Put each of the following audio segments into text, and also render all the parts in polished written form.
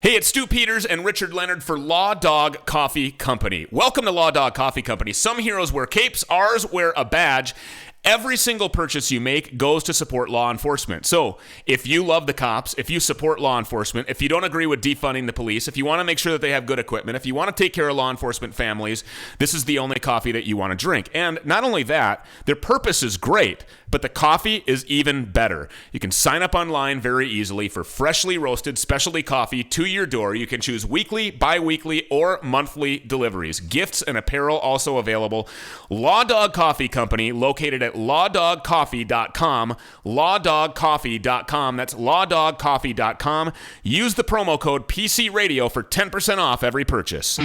Hey, it's Stu Peters and Richard Leonard for Law Dog Coffee Company. Welcome to Law Dog Coffee Company. Some heroes wear capes, ours wear a badge. Every single purchase you make goes to support law enforcement. So if you love the cops, if you support law enforcement, if you don't agree with defunding the police, if you want to make sure that they have good equipment, if you want to take care of law enforcement families, this is the only coffee that you want to drink. And not only that, their purpose is great, but the coffee is even better. You can sign up online very easily for freshly roasted specialty coffee to your door. You can choose weekly, bi-weekly, or monthly deliveries. Gifts and apparel also available. Law Dog Coffee Company, located at lawdogcoffee.com. Lawdogcoffee.com. That's lawdogcoffee.com. Use the promo code PCRadio for 10% off every purchase.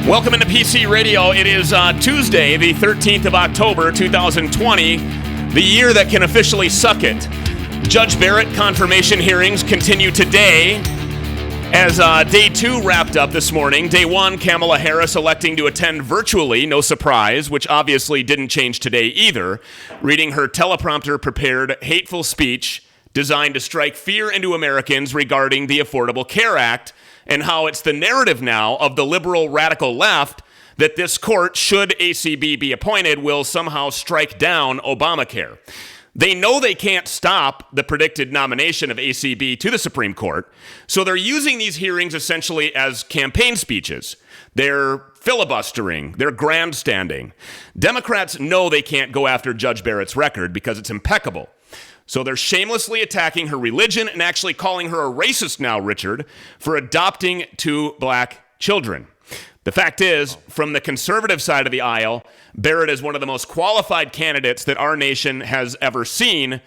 Welcome into PC Radio. It is Tuesday, the 13th of October, 2020, the year that can officially suck it. Judge Barrett confirmation hearings continue today as day 2 wrapped up this morning. Day 1, Kamala Harris electing to attend virtually, no surprise, which obviously didn't change today either, reading her teleprompter-prepared hateful speech designed to strike fear into Americans regarding the Affordable Care Act, and how it's the narrative now of the liberal radical left that this court, should ACB be appointed, will somehow strike down Obamacare. They know they can't stop the predicted nomination of ACB to the Supreme Court, so they're using these hearings essentially as campaign speeches. They're filibustering, they're grandstanding. Democrats know they can't go after Judge Barrett's record because it's impeccable. So they're shamelessly attacking her religion and actually calling her a racist now, Richard, for adopting 2 black children. The fact is, from the conservative side of the aisle, Barrett is one of the most qualified candidates that our nation has ever seen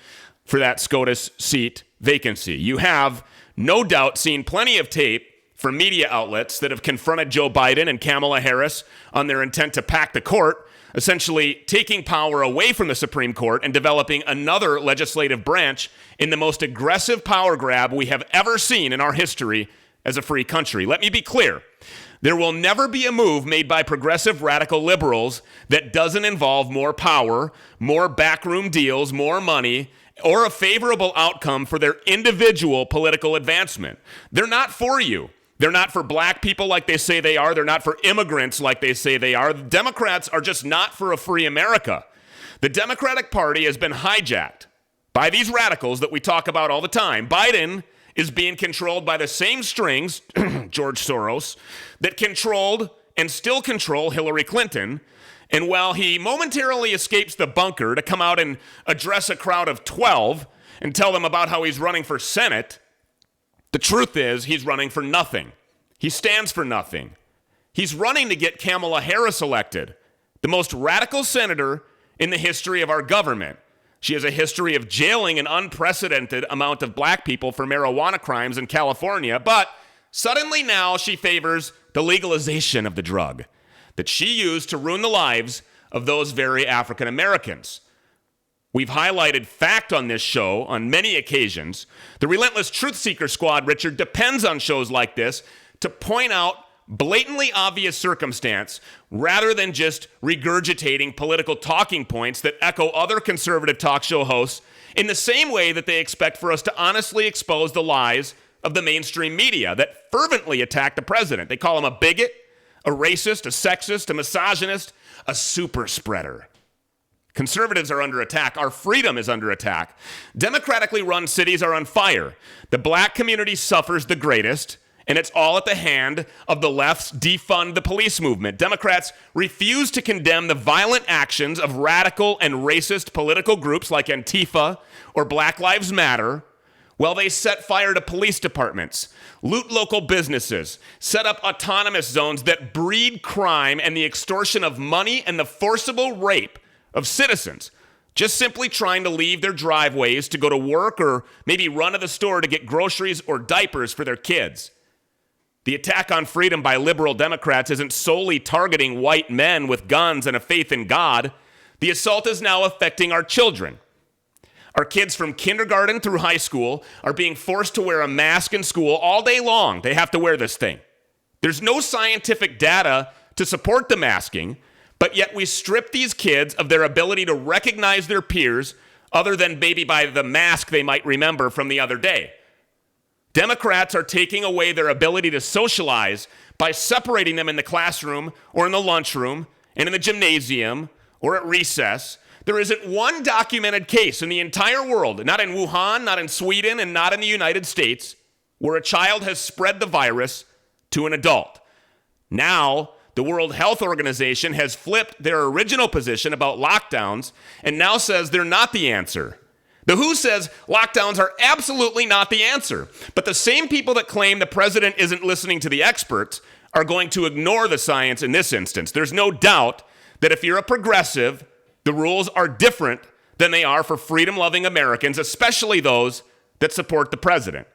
for that SCOTUS seat vacancy. You have, no doubt, seen plenty of tape from media outlets that have confronted Joe Biden and Kamala Harris on their intent to pack the court, essentially taking power away from the Supreme Court and developing another legislative branch in the most aggressive power grab we have ever seen in our history as a free country. Let me be clear. There will never be a move made by progressive radical liberals that doesn't involve more power, more backroom deals, more money, or a favorable outcome for their individual political advancement. They're not for you. They're not for black people like they say they are. They're not for immigrants like they say they are. Democrats are just not for a free America. The Democratic Party has been hijacked by these radicals that we talk about all the time. Biden is being controlled by the same strings, George Soros, that controlled and still control Hillary Clinton. And while he momentarily escapes the bunker to come out and address a crowd of 12 and tell them about how he's running for Senate, the truth is, he's running for nothing. He stands for nothing. He's running to get Kamala Harris elected, the most radical senator in the history of our government. She has a history of jailing an unprecedented amount of black people for marijuana crimes in California, but suddenly now she favors the legalization of the drug that she used to ruin the lives of those very African Americans. We've highlighted fact on this show on many occasions. The Relentless Truth Seeker Squad, Richard, depends on shows like this to point out blatantly obvious circumstance rather than just regurgitating political talking points that echo other conservative talk show hosts in the same way that they expect for us to honestly expose the lies of the mainstream media that fervently attack the president. They call him a bigot, a racist, a sexist, a misogynist, a super spreader. Conservatives are under attack. Our freedom is under attack. Democratically run cities are on fire. The black community suffers the greatest, and it's all at the hand of the left's defund the police movement. Democrats refuse to condemn the violent actions of radical and racist political groups like Antifa or Black Lives Matter, while they set fire to police departments, loot local businesses, set up autonomous zones that breed crime and the extortion of money and the forcible rape of citizens, just simply trying to leave their driveways to go to work or maybe run to the store to get groceries or diapers for their kids. The attack on freedom by liberal Democrats isn't solely targeting white men with guns and a faith in God. The assault is now affecting our children. Our kids from kindergarten through high school are being forced to wear a mask in school all day long. They have to wear this thing. There's no scientific data to support the masking, But yet we strip these kids of their ability to recognize their peers other than maybe by the mask they might remember from the other day. Democrats are taking away their ability to socialize by separating them in the classroom or in the lunchroom and in the gymnasium or at recess. There isn't one documented case in the entire world, not in Wuhan, not in Sweden, and not in the United States, where a child has spread the virus to an adult. Now, the World Health Organization has flipped their original position about lockdowns and now says they're not the answer. The WHO says lockdowns are absolutely not the answer. But the same people that claim the president isn't listening to the experts are going to ignore the science in this instance. There's no doubt that if you're a progressive, the rules are different than they are for freedom-loving Americans, especially those that support the president.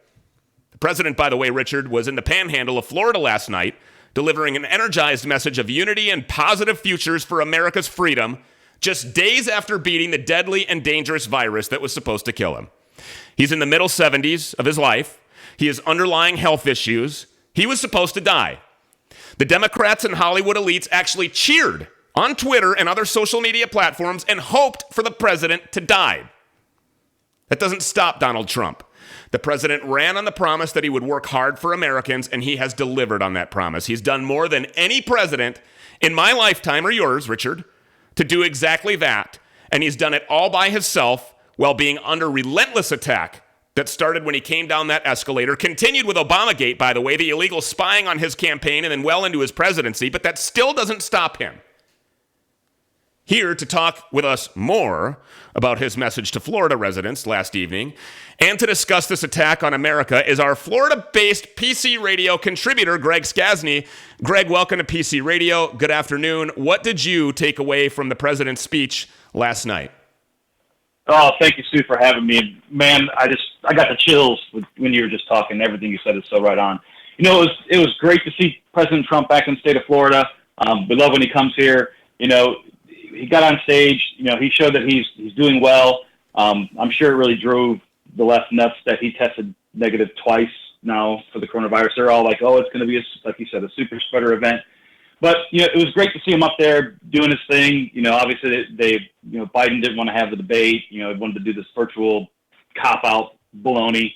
The president, by the way, Richard, was in the panhandle of Florida last night, delivering an energized message of unity and positive futures for America's freedom, just days after beating the deadly and dangerous virus that was supposed to kill him. He's in the middle 70s of his life. He has underlying health issues. He was supposed to die. The Democrats and Hollywood elites actually cheered on Twitter and other social media platforms and hoped for the president to die. That doesn't stop Donald Trump. The president ran on the promise that he would work hard for Americans, and he has delivered on that promise. He's done more than any president in my lifetime, or yours, Richard, to do exactly that. And he's done it all by himself while being under relentless attack that started when he came down that escalator, continued with Obamagate, by the way, the illegal spying on his campaign, and then well into his presidency, but that still doesn't stop him. Here to talk with us more about his message to Florida residents last evening and to discuss this attack on America is our Florida-based PC Radio contributor, Greg Scasny. Greg, welcome to PC Radio. Good afternoon. What did you take away from the president's speech last night? Oh, thank you, Stu, for having me. Man, I got the chills when you were just talking. Everything you said is so right on. You know, it was great to see President Trump back in the state of Florida. We love when he comes here. You know, he got on stage. You know, he showed that he's doing well. I'm sure it really drove the left nuts that he tested negative twice now for the coronavirus. They're all like, oh, it's going to be, like you said, a super spreader event. But, you know, it was great to see him up there doing his thing. You know, obviously Biden didn't want to have the debate. You know, he wanted to do this virtual cop-out baloney.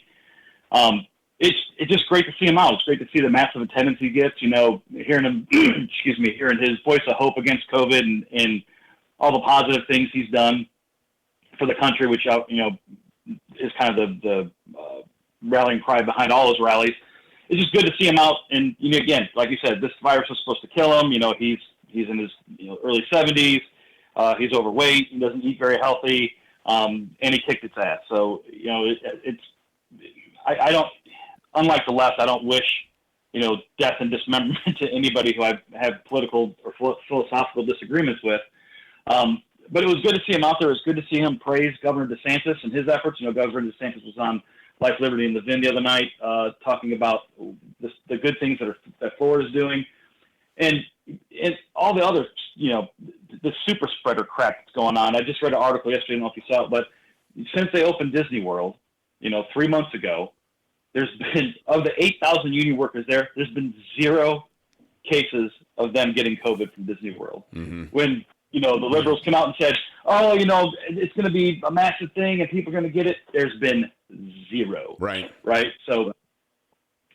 It's just great to see him out. It's great to see the massive attendance he gets, you know, hearing him, hearing his voice of hope against COVID and all the positive things he's done for the country, which, you know, is kind of the rallying cry behind all his rallies. It's just good to see him out. And, you know, again, like you said, this virus was supposed to kill him. You know, he's in his early 70s. He's overweight. He doesn't eat very healthy. And he kicked its ass. So, you know, I don't, unlike the left, I don't wish, you know, death and dismemberment to anybody who I have political or philosophical disagreements with. But it was good to see him out there. It was good to see him praise Governor DeSantis and his efforts. You know, Governor DeSantis was on Life, Liberty, and the Vin the other night, talking about the good things that Florida's doing, and all the other, you know, the super spreader crap that's going on. I just read an article yesterday, I don't know if you saw it, but since they opened Disney World, you know, 3 months ago, there's been, of the 8,000 union workers there's been 0 cases of them getting COVID from Disney World. Mm-hmm. When, you know, the liberals come out and said, oh, you know, it's going to be a massive thing and people are going to get it. There's been 0. Right. So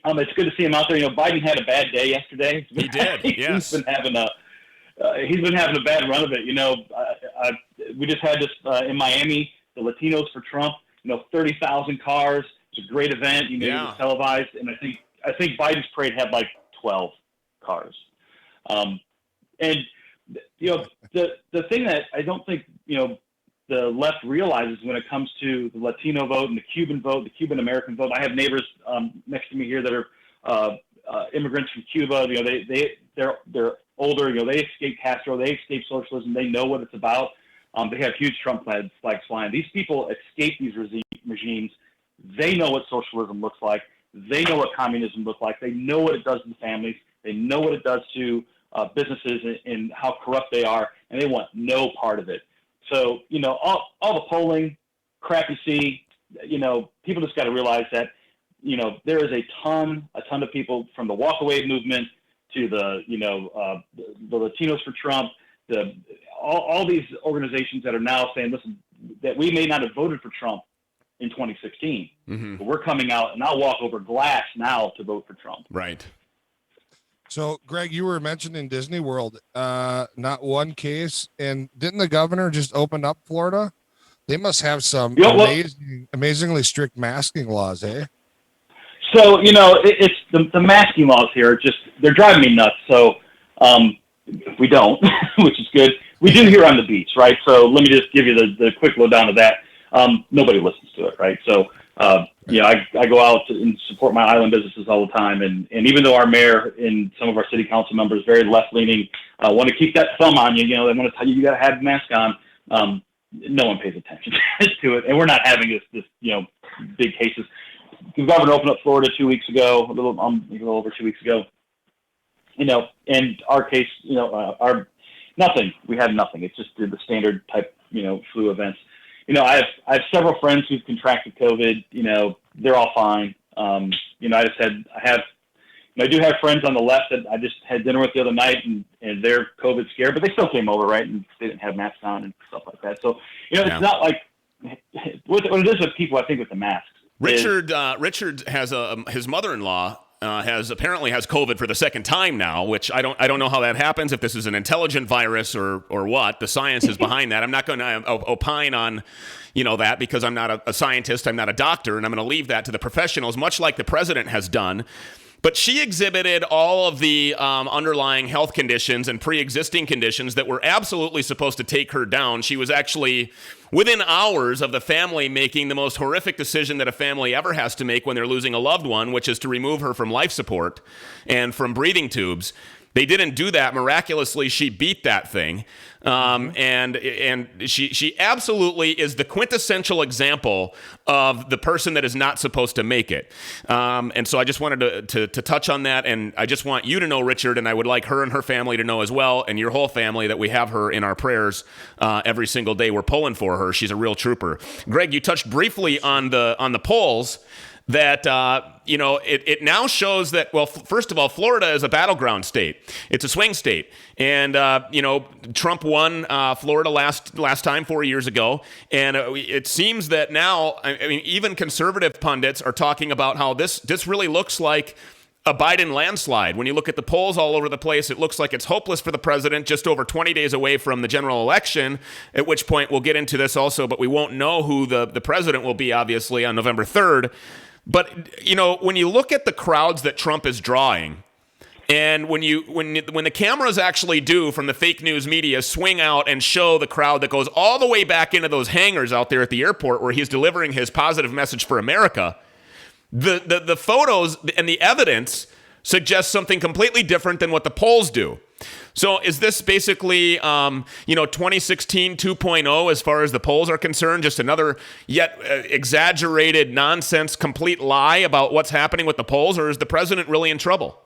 it's good to see him out there. You know, Biden had a bad day yesterday. He did. Yes. He's been having a bad run of it. You know, we just had this in Miami, the Latinos for Trump. You know, 30,000 cars. It's a great event. You know, It was televised, and I think Biden's parade had like 12 cars. And you know, the thing that I don't think, you know, the left realizes when it comes to the Latino vote and the Cuban vote, the Cuban American vote. I have neighbors next to me here that are immigrants from Cuba. You know, they're older. You know, they escaped Castro. They escaped socialism. They know what it's about. They have huge Trump flags flying. These people escape these regimes. They know what socialism looks like. They know what communism looks like. They know what it does to families. They know what it does to businesses and how corrupt they are, and they want no part of it. So, you know, all the polling crap you see, you know, people just got to realize that, you know, there is a ton of people from the walkaway movement to the, you know, the Latinos for Trump all these organizations that are now saying, listen, that we may not have voted for Trump in 2016, but we're coming out and I'll walk over glass now to vote for Trump. Right. So, Greg, you were mentioning Disney World, not one case, and didn't the governor just open up Florida? They must have some amazingly strict masking laws, eh? So, it's the masking laws here. They're driving me nuts. So, we don't, which is good. We do here on the beach, right? So let me just give you the quick lowdown of that. Nobody listens to it, right? So, I go out and support my island businesses all the time. And even though our mayor and some of our city council members, very left-leaning, want to keep that thumb on you, they want to tell you got to have a mask on. No one pays attention to it. And we're not having this big cases. The governor opened up Florida 2 weeks ago, a little over 2 weeks ago. And our case, nothing. We had nothing. It's just the standard type, flu events. I have several friends who've contracted COVID. They're all fine. I do have friends on the left that I just had dinner with the other night, and they're COVID scared, but they still came over, right? And they didn't have masks on and stuff like that. So, it's not like what it is with people, I think, with the masks. Richard has his mother-in-law apparently has COVID for the second time now, which I don't know how that happens, if this is an intelligent virus or what. The science is behind that. I'm not going to opine on that because I'm not a scientist, I'm not a doctor, and I'm going to leave that to the professionals, much like the president has done. But she exhibited all of the underlying health conditions and pre-existing conditions that were absolutely supposed to take her down. She was actually within hours of the family making the most horrific decision that a family ever has to make when they're losing a loved one, which is to remove her from life support and from breathing tubes. They didn't do that. Miraculously, she beat that thing. And she absolutely is the quintessential example of the person that is not supposed to make it. And so I just wanted to touch on that. And I just want you to know, Richard, and I would like her and her family to know as well, and your whole family, that we have her in our prayers every single day. We're pulling for her. She's a real trooper. Greg, you touched briefly on the polls. That, it now shows that, well, first of all, Florida is a battleground state. It's a swing state. And, Trump won Florida last time 4 years ago. And it seems that now, even conservative pundits are talking about how this really looks like a Biden landslide. When you look at the polls all over the place, it looks like it's hopeless for the president, just over 20 days away from the general election, at which point we'll get into this also, but we won't know who the president will be, obviously, on November 3rd. But, when you look at the crowds that Trump is drawing, and when the cameras actually do, from the fake news media, swing out and show the crowd that goes all the way back into those hangars out there at the airport where he's delivering his positive message for America, the photos and the evidence suggest something completely different than what the polls do. So is this basically, 2016 2.0 as far as the polls are concerned, just another yet exaggerated nonsense, complete lie about what's happening with the polls, or is the president really in trouble?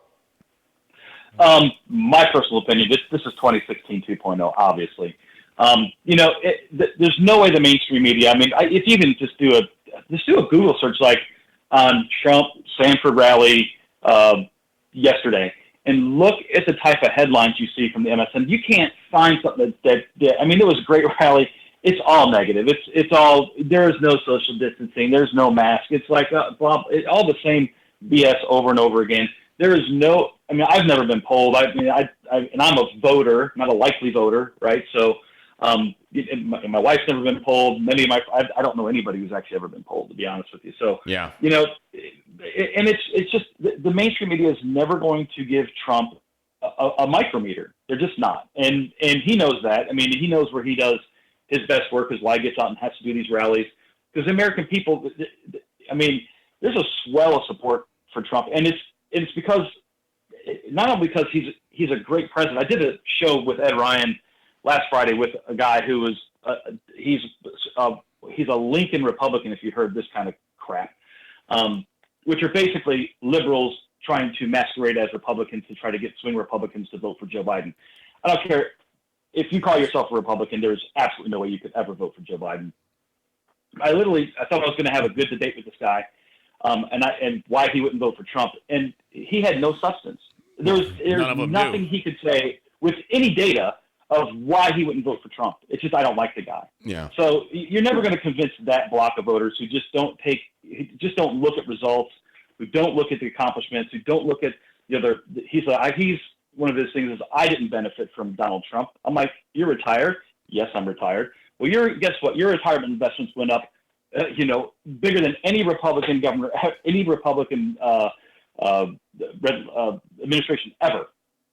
My personal opinion, this is 2016 2.0, obviously. There's no way the mainstream media, if you even just do a Google search, like on Trump Sanford rally yesterday, and look at the type of headlines you see from the MSN. You can't find something that it was a great rally. It's all negative. It's all, there is no social distancing. There's no mask. It's like all the same BS over and over again. There is no, I've never been polled. And I'm a voter, not a likely voter, right? So, my wife's never been polled. I don't know anybody who's actually ever been polled, to be honest with you. So, yeah, and it's just the mainstream media is never going to give Trump a micrometer. They're just not, and he knows that. He knows where he does his best work, is why he gets out and has to do these rallies. Because the American people, there's a swell of support for Trump, and it's because, not only because he's a great president. I did a show with Ed Ryan last Friday with a guy who was he's a Lincoln Republican, if you heard this kind of crap, which are basically liberals trying to masquerade as Republicans to try to get swing Republicans to vote for Joe Biden. I don't care if you call yourself a Republican. There's absolutely no way you could ever vote for Joe Biden. I thought I was going to have a good debate with this guy, and why he wouldn't vote for Trump, and he had no substance. There's nothing he could say with any data of why he wouldn't vote for Trump. It's just I don't like the guy. Yeah. So you're never going to convince that block of voters who just don't look at results, who don't look at the accomplishments, who don't look at he's one of his things is I didn't benefit from Donald Trump. I'm like, you're retired. Yes, I'm retired. Well, guess what? Your retirement investments went up, bigger than any Republican governor, any Republican administration ever,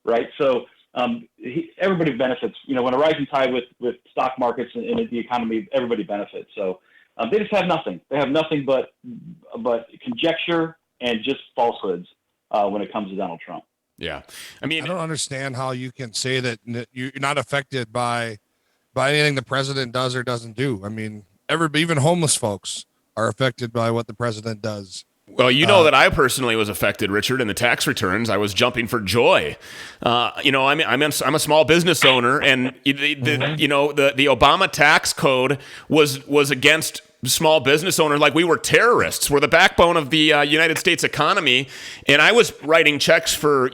right? So everybody benefits. When a rising tide with stock markets and the economy, everybody benefits. So they just have nothing. They have nothing but conjecture and just falsehoods when it comes to Donald Trump. Yeah, I mean, I don't understand how you can say that you're not affected by anything the president does or doesn't do. I mean, even homeless folks are affected by what the president does. Well, that I personally was affected, Richard, in the tax returns. I was jumping for joy. I'm a small business owner, and the Obama tax code was against small business owners. Like, we were terrorists. We're the backbone of the United States economy, and I was writing checks for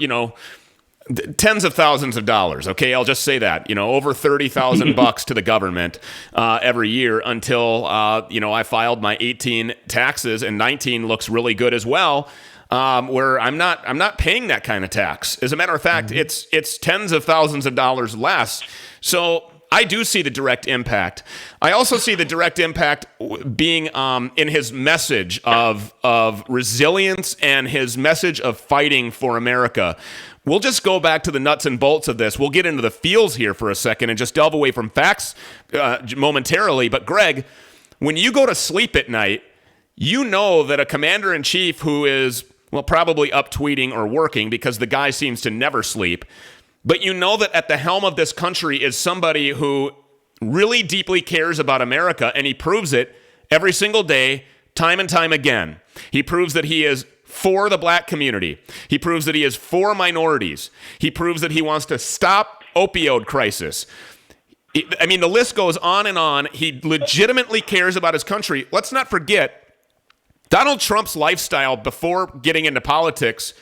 tens of thousands of dollars. Okay, I'll just say that, over $30,000 to the government every year until I filed my 18 taxes, and 19 looks really good as well. Where I'm not paying that kind of tax. As a matter of fact, it's tens of thousands of dollars less. So I do see the direct impact. I also see the direct impact being in his message of resilience and his message of fighting for America. We'll just go back to the nuts and bolts of this. We'll get into the feels here for a second and just delve away from facts momentarily. But Greg, when you go to sleep at night, you know that a commander-in-chief who is, probably up tweeting or working, because the guy seems to never sleep, but you know that at the helm of this country is somebody who really deeply cares about America, and he proves it every single day, time and time again. He proves that he is for the black community. He proves that he is for minorities. He proves that he wants to stop opioid crisis. I mean, the list goes on and on. He legitimately cares about his country. Let's not forget, Donald Trump's lifestyle before getting into politics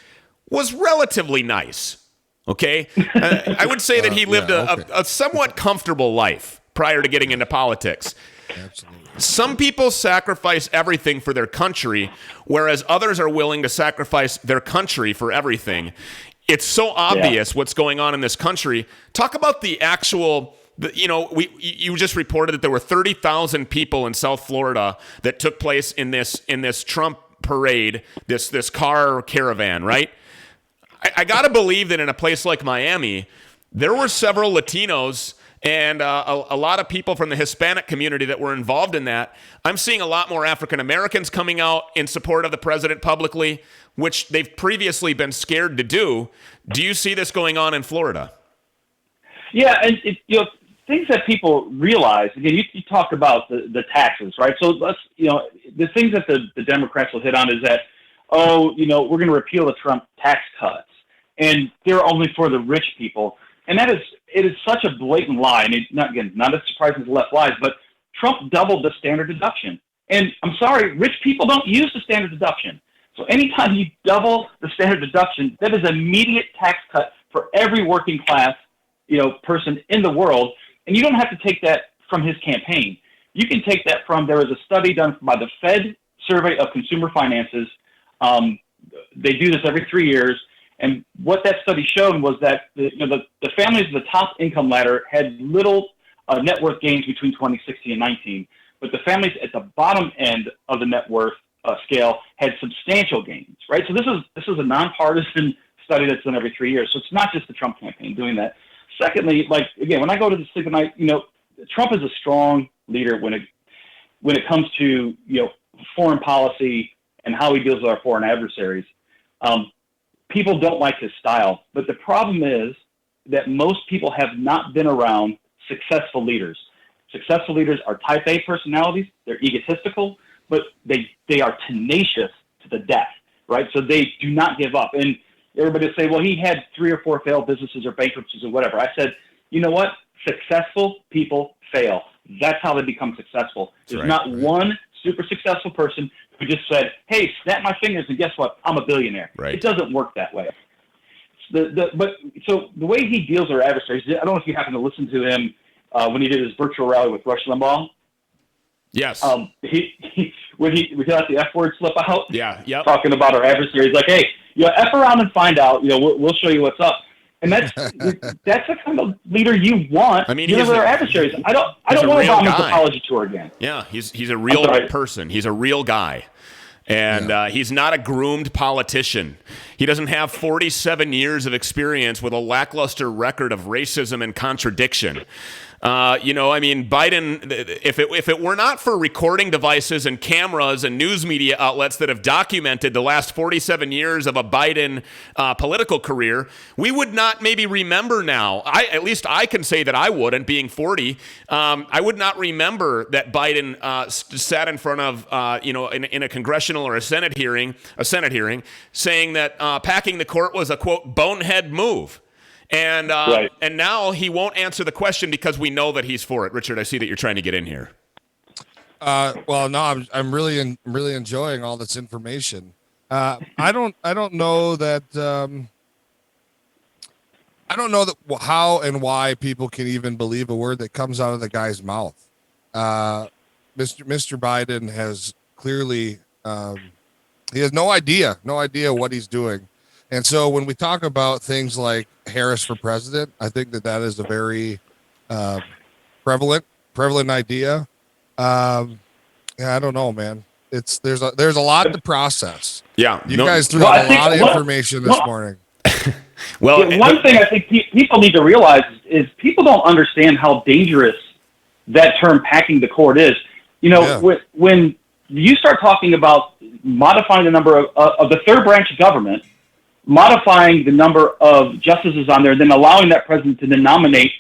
was relatively nice. Okay? I would say that he lived a somewhat comfortable life prior to getting into politics. Absolutely. Some people sacrifice everything for their country, whereas others are willing to sacrifice their country for everything. It's so obvious what's going on in this country. Talk about the actual, you just reported that there were 30,000 people in South Florida that took place in this Trump parade, this car caravan, right? I got to believe that in a place like Miami, there were several Latinos and a lot of people from the Hispanic community that were involved in that. I'm seeing a lot more African Americans coming out in support of the president publicly, which they've previously been scared to do. Do you see this going on in Florida? Yeah, and things that people realize. Again, you talk about the taxes, right? So let's the things that the Democrats will hit on is that we're going to repeal the Trump tax cuts, and they're only for the rich people. And it is such a blatant lie. I mean, not as surprising as the left lies, but Trump doubled the standard deduction. And I'm sorry, rich people don't use the standard deduction. So anytime you double the standard deduction, that is immediate tax cut for every working class, person in the world. And you don't have to take that from his campaign. You can take that from, there was a study done by the Fed Survey of Consumer Finances. They do this every 3 years. And what that study showed was that the families at the top income ladder had little net worth gains between 2016 and 19, but the families at the bottom end of the net worth scale had substantial gains, right? So this is a nonpartisan study that's done every 3 years. So it's not just the Trump campaign doing that. Secondly, when I go to sleep at night, Trump is a strong leader when it comes to foreign policy and how he deals with our foreign adversaries. People don't like his style, but the problem is that most people have not been around successful leaders. Successful leaders are type A personalities. They're egotistical, but they are tenacious to the death, right? So they do not give up. And everybody will say, well, he had 3 or 4 failed businesses or bankruptcies or whatever. I said, you know what? Successful people fail. That's how they become successful. There's not one super successful person who just said, hey, snap my fingers and guess what? I'm a billionaire. Right. It doesn't work that way. So the way he deals with our adversaries, I don't know if you happen to listen to him when he did his virtual rally with Rush Limbaugh. Yes. He when he let the F word slip out. Yeah. Yep. Talking about our adversaries, like, hey, F around and find out. We'll show you what's up. And that's the kind of leader you want. I mean, with our adversaries. I don't want Obama's apology tour again. Yeah, he's a real person. He's a real guy. And he's not a groomed politician. He doesn't have 47 years of experience with a lackluster record of racism and contradiction. Biden, if it were not for recording devices and cameras and news media outlets that have documented the last 47 years of a Biden political career, we would not maybe remember now. At least I can say that I wouldn't, being 40. I would not remember that Biden sat in front of, in a congressional or a Senate hearing, saying that packing the court was a, quote, bonehead move. And and now he won't answer the question because we know that he's for it. Richard, I see that you're trying to get in here. Well, no, I'm really enjoying all this information. I don't know that how and why people can even believe a word that comes out of the guy's mouth. Mr. Biden has clearly he has no idea what he's doing. And so when we talk about things like Harris for president, I think that is a very prevalent idea. I don't know, man. There's a lot to process. Yeah, you guys threw out a lot of information this morning. One thing I think people need to realize is people don't understand how dangerous that term "packing the court" is. When you start talking about modifying the number of the third branch of government, modifying the number of justices on there, then allowing that president to then nominate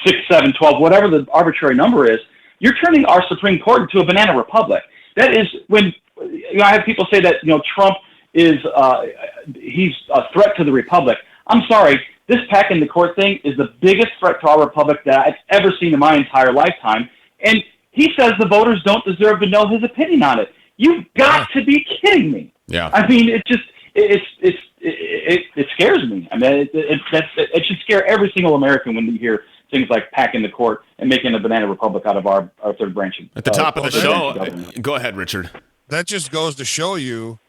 6, 7, 12, whatever the arbitrary number is, you're turning our Supreme Court into a banana republic. That is when I have people say that Trump is he's a threat to the republic. I'm sorry, this packing the court thing is the biggest threat to our republic that I've ever seen in my entire lifetime. And he says the voters don't deserve to know his opinion on it. You've got to be kidding me. Yeah. I mean, it scares me. I mean, it should scare every single American when you hear things like packing the court and making a banana republic out of our third branch. At the top of the show, go ahead, Richard. That just goes to show you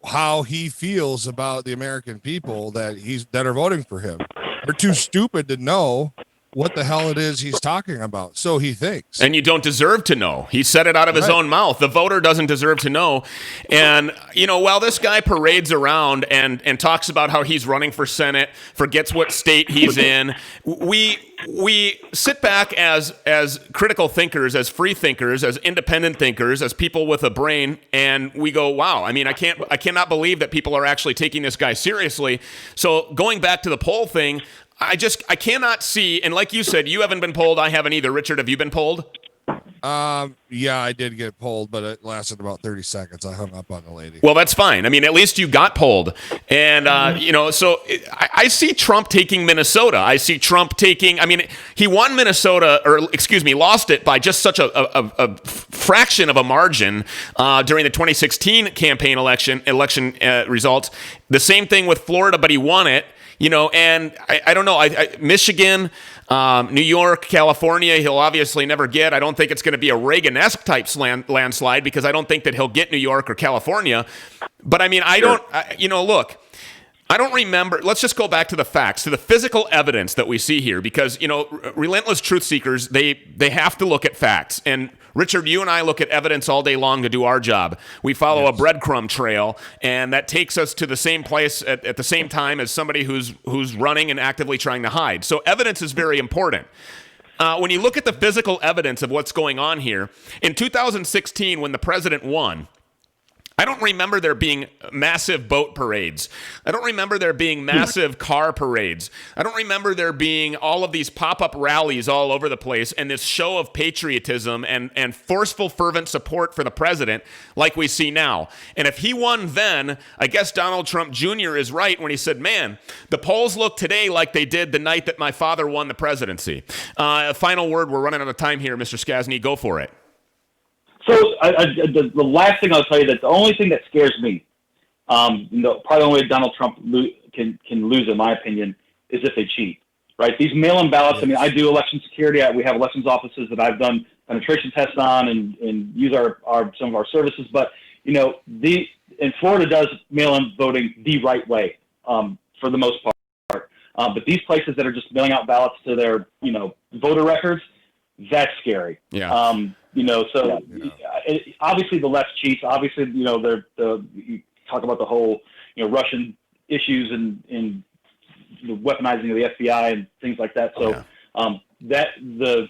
how he feels about the American people that are voting for him. They're too stupid to know what the hell it is he's talking about. So he thinks. And you don't deserve to know. He said it out of his own mouth. The voter doesn't deserve to know. And, while this guy parades around and talks about how he's running for Senate, forgets what state he's in, we sit back as critical thinkers, as free thinkers, as independent thinkers, as people with a brain, and we go, wow, I mean, I cannot believe that people are actually taking this guy seriously. So going back to the poll thing, I cannot see, and like you said, you haven't been polled. I haven't either. Richard, have you been polled? Yeah, I did get polled, but it lasted about 30 seconds. I hung up on the lady. Well, that's fine. I mean, at least you got polled. And, so I see Trump taking Minnesota. I see Trump he won Minnesota, lost it by just such a fraction of a margin during the 2016 campaign election results. The same thing with Florida, but he won it. And I don't know. Michigan, New York, California, he'll obviously never get. I don't think it's going to be a Reagan-esque type landslide because I don't think that he'll get New York or California. But I mean, look, I don't remember. Let's just go back to the facts, to the physical evidence that we see here, because, relentless truth seekers, they have to look at facts. And Richard, you and I look at evidence all day long to do our job. We follow a breadcrumb trail, and that takes us to the same place at the same time as somebody who's running and actively trying to hide. So evidence is very important. When you look at the physical evidence of what's going on here, in 2016, when the president won, I don't remember there being massive boat parades. I don't remember there being massive car parades. I don't remember there being all of these pop-up rallies all over the place and this show of patriotism and forceful, fervent support for the president like we see now. And if he won then, I guess Donald Trump Jr. is right when he said, man, the polls look today like they did the night that my father won the presidency. Final word, we're running out of time here, Mr. Scasny. Go for it. So the last thing I'll tell you, that the only thing that scares me Probably the only way Donald Trump can lose, in my opinion, is if they cheat. Right? These mail-in ballots. Yes. I mean, I do election security. We have elections offices that I've done penetration tests on and use some of our services. But and Florida does mail-in voting the right way for the most part. But these places that are just mailing out ballots to their voter records, that's scary. Yeah. Obviously the left cheats. Obviously, you talk about the whole Russian issues and the weaponizing of the FBI and things like that. So that the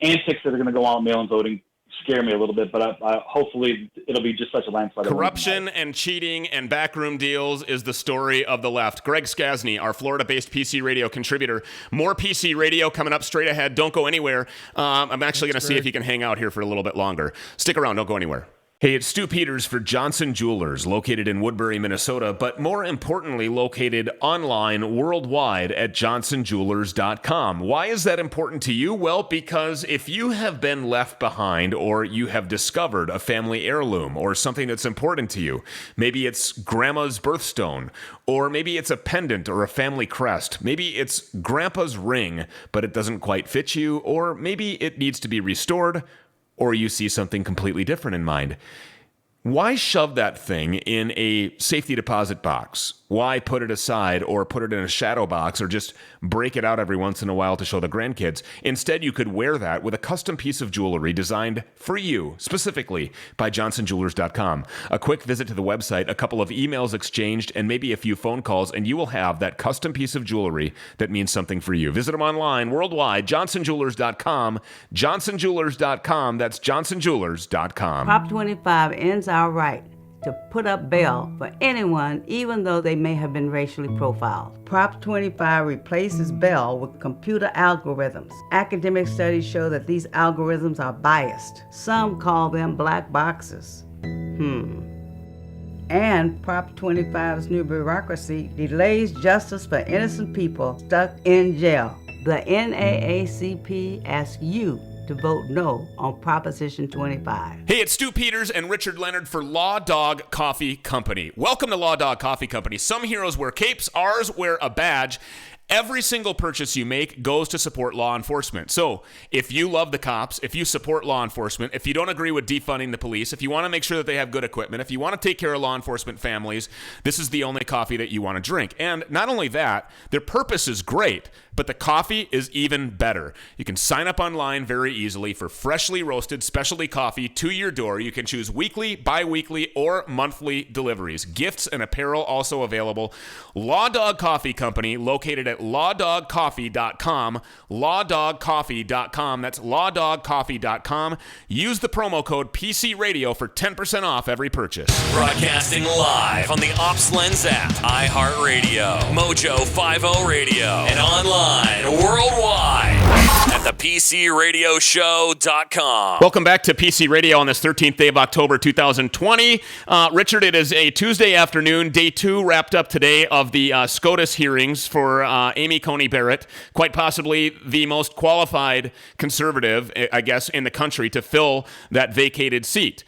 antics that are going to go on mail-in voting scare me a little bit, but I hopefully it'll be just such a landslide. Corruption and cheating and backroom deals is the story of the left. Greg Scasny, our Florida-based PC Radio contributor. More PC Radio coming up straight ahead. Don't go anywhere. I'm actually going to see if you can hang out here for a little bit longer. Stick around. Don't go anywhere. Hey, it's Stu Peters for Johnson Jewelers, located in Woodbury, Minnesota, but more importantly, located online worldwide at johnsonjewelers.com. Why is that important to you? Well, because if you have been left behind or you have discovered a family heirloom or something that's important to you, maybe it's grandma's birthstone, or maybe it's a pendant or a family crest, maybe it's grandpa's ring, but it doesn't quite fit you, or maybe it needs to be restored, or you see something completely different in mind. Why shove that thing in a safety deposit box? Why put it aside or put it in a shadow box or just break it out every once in a while to show the grandkids? Instead, you could wear that with a custom piece of jewelry designed for you, specifically by johnsonjewelers.com. A quick visit to the website, a couple of emails exchanged, and maybe a few phone calls, and you will have that custom piece of jewelry that means something for you. Visit them online, worldwide, johnsonjewelers.com, johnsonjewelers.com. That's johnsonjewelers.com. Prop 25 ends our right to put up bail for anyone, even though they may have been racially profiled. Prop 25 replaces bail with computer algorithms. Academic studies show that these algorithms are biased. Some call them black boxes. And Prop 25's new bureaucracy delays justice for innocent people stuck in jail. The NAACP asks you to vote no on Proposition 25. Hey, it's Stu Peters and Richard Leonard for Law Dog Coffee Company. Welcome to Law Dog Coffee Company. Some heroes wear capes, ours wear a badge. Every single purchase you make goes to support law enforcement. So if you love the cops, if you support law enforcement, if you don't agree with defunding the police, if you want to make sure that they have good equipment, if you want to take care of law enforcement families, this is the only coffee that you want to drink. And not only that, their purpose is great, but the coffee is even better. You can sign up online very easily for freshly roasted specialty coffee to your door. You can choose weekly, bi-weekly, or monthly deliveries. Gifts and apparel also available. Law Dog Coffee Company, located at lawdogcoffee.com, lawdogcoffee.com. That's lawdogcoffee.com. Use the promo code PCRadio for 10% off every purchase. Broadcasting live on the OpsLens app, iHeartRadio, Mojo 50 Radio, and online worldwide at thepcradioshow.com. Welcome back to PC Radio on this 13th day of October 2020. Richard, it is a Tuesday afternoon, day 2 wrapped up today of the SCOTUS hearings for Amy Coney Barrett, quite possibly the most qualified conservative, I guess, in the country to fill that vacated seat.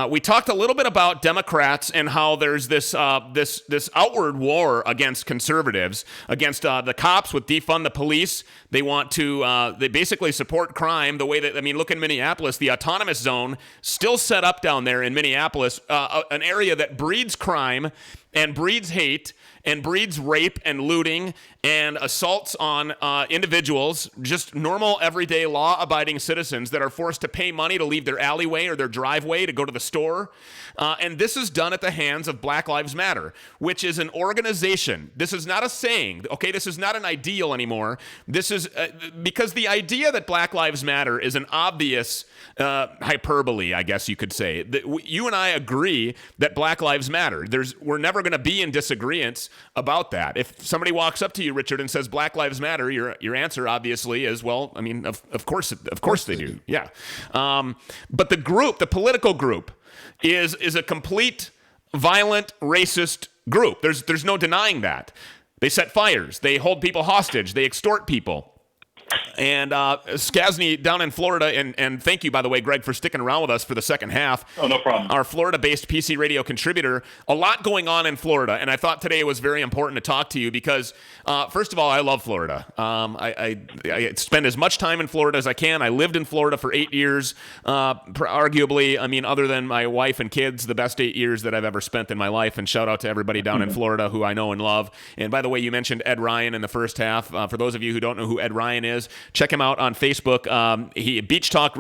We talked a little bit about Democrats and how there's this outward war against conservatives, against the cops with defund the police. They want to, they basically support crime the way that, look in Minneapolis, the autonomous zone still set up down there in Minneapolis, an area that breeds crime and breeds hate and breeds rape and looting and assaults on individuals, just normal, everyday, law-abiding citizens that are forced to pay money to leave their alleyway or their driveway to go to the store. And this is done at the hands of Black Lives Matter, which is an organization. This is not a saying, okay? This is not an ideal anymore. This is because the idea that Black Lives Matter is an obvious hyperbole, I guess you could say. You and I agree that Black Lives Matter. We're never going to be in disagreement about that. If somebody walks up to you, Richard, and says Black Lives Matter, your answer obviously is, well, of course they do. Yeah. But the political group is a complete violent racist group. There's no denying that. They set fires, they hold people hostage, they extort people. And Scasny down in Florida, and thank you, by the way, Greg, for sticking around with us for the second half. Oh, no problem. Our Florida-based PC Radio contributor. A lot going on in Florida, and I thought today was very important to talk to you because, first of all, I love Florida. I spend as much time in Florida as I can. I lived in Florida for 8 years. Arguably, I mean, other than my wife and kids, the best 8 years that I've ever spent in my life. And shout out to everybody down in Florida who I know and love. And by the way, you mentioned Ed Ryan in the first half. For those of you who don't know who Ed Ryan is, check him out on Facebook. Beach Talk